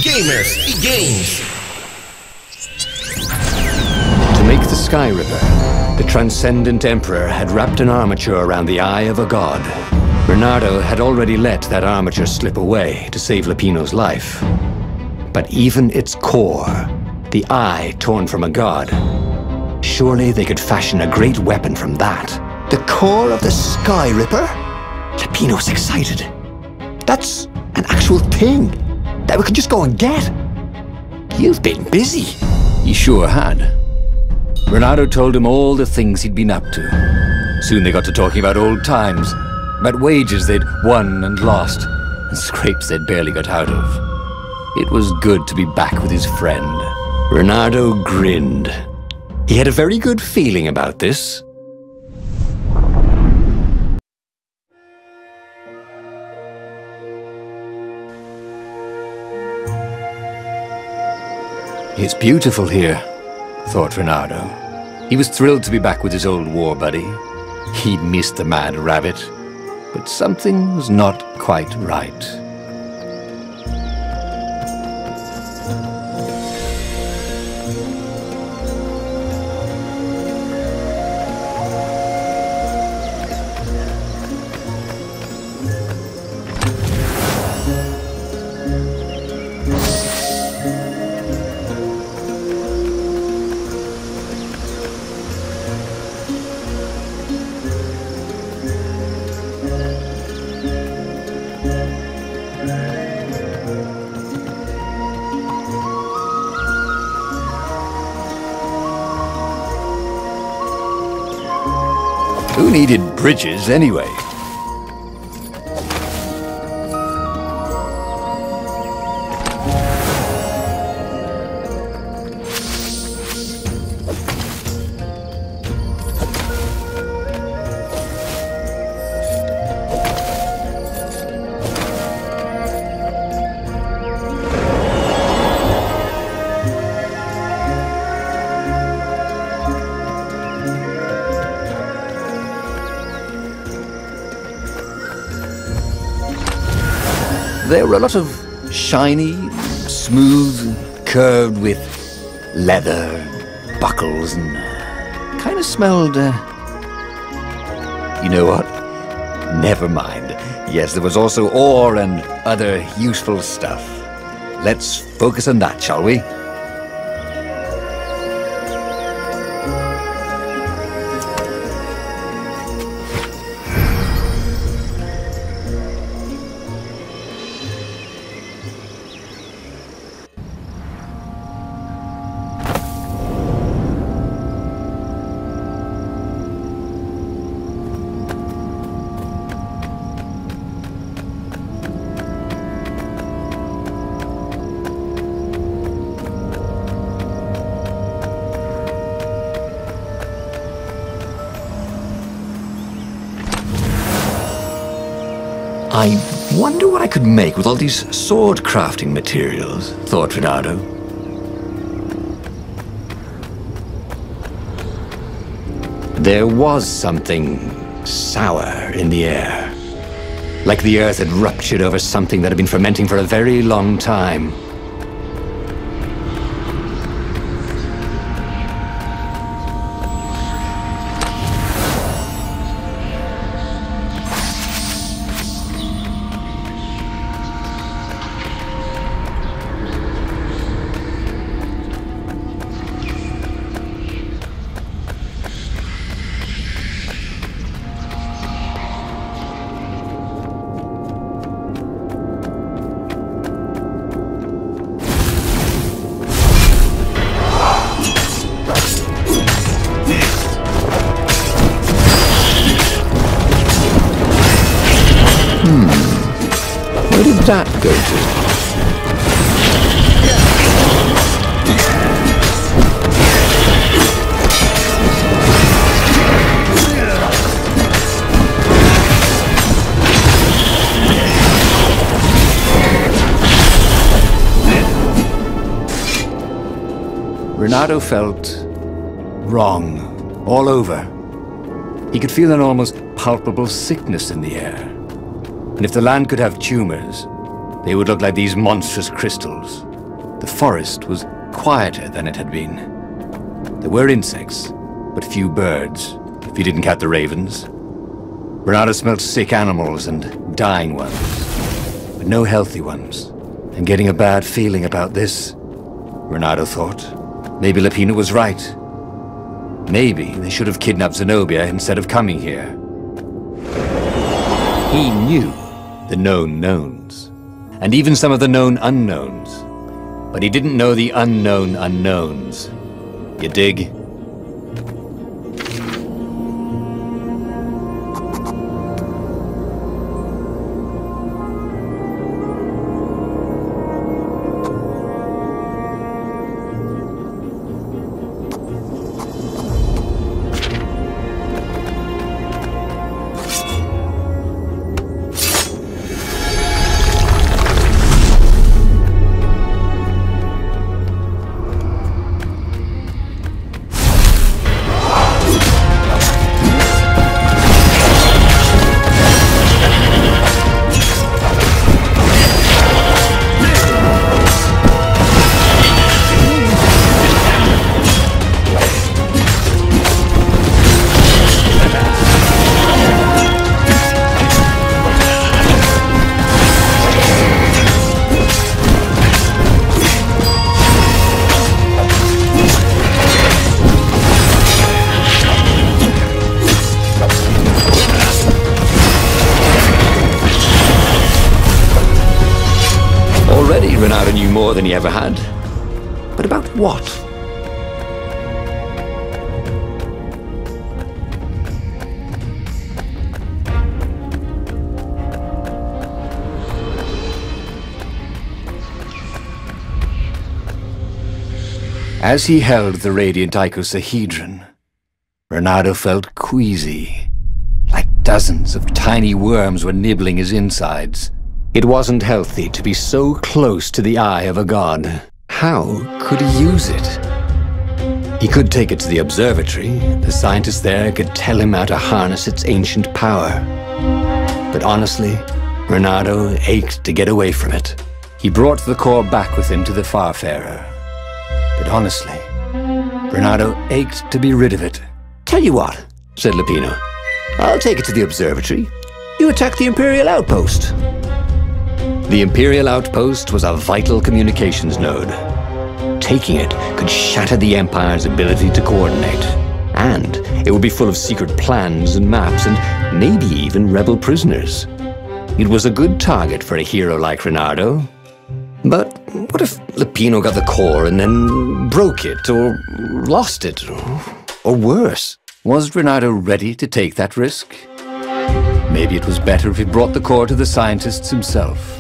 Gamers e Games. To make the Sky Ripper, the transcendent emperor had wrapped an armature around the eye of a god. Bernardo had already let that armature slip away to save Lupino's life. But even its core, the eye torn from a god, surely they could fashion a great weapon from that. The core of the Sky Ripper? Lupino's excited. That's an actual thing that we can just go and get. You've been busy. He sure had. Bernardo told him all the things he'd been up to. Soon they got to talking about old times, about wages they'd won and lost, and scrapes they'd barely got out of. It was good to be back with his friend. Bernardo grinned. He had a very good feeling about this. It's beautiful here, thought Bernardo. He was thrilled to be back with his old war buddy. He'd missed the mad rabbit, but something was not quite right. Who needed bridges anyway? There were a lot of shiny, smooth, curved with leather, buckles, and kind of smelled, you know what? Never mind. Yes, there was also ore and other useful stuff. Let's focus on that, shall we? I wonder what I could make with all these sword crafting materials, thought Bernardo. There was something sour in the air, like the earth had ruptured over something that had been fermenting for a very long time. Where did that go to? Bernardo felt wrong all over. He could feel an almost palpable sickness in the air. And if the land could have tumors, they would look like these monstrous crystals, The forest was quieter than it had been. There were insects, but few birds, if you didn't count the ravens. Renato smelt sick animals and dying ones, but no healthy ones. And getting a bad feeling about this, Renato thought. Maybe Lapino was right. Maybe they should have kidnapped Zenobia instead of coming here. He knew the known knowns, and even some of the known unknowns. But he didn't know the unknown unknowns. You dig? Renato knew more than he ever had. But about what? As he held the radiant icosahedron, Renato felt queasy, like dozens of tiny worms were nibbling his insides. It wasn't healthy to be so close to the eye of a god. How could he use it? He could take it to the observatory. The scientists there could tell him how to harness its ancient power. But honestly, Renato ached to get away from it. He brought the core back with him to the Farfarer. But honestly, Renato ached to be rid of it. "Tell you what," said Lapino. "I'll take it to the observatory. You attack the Imperial outpost." The Imperial outpost was a vital communications node. Taking it could shatter the Empire's ability to coordinate. And it would be full of secret plans and maps and maybe even rebel prisoners. It was a good target for a hero like Renato. But what if Lapino got the core and then broke it or lost it? Or worse? Was Renato ready to take that risk? Maybe it was better if he brought the core to the scientists himself.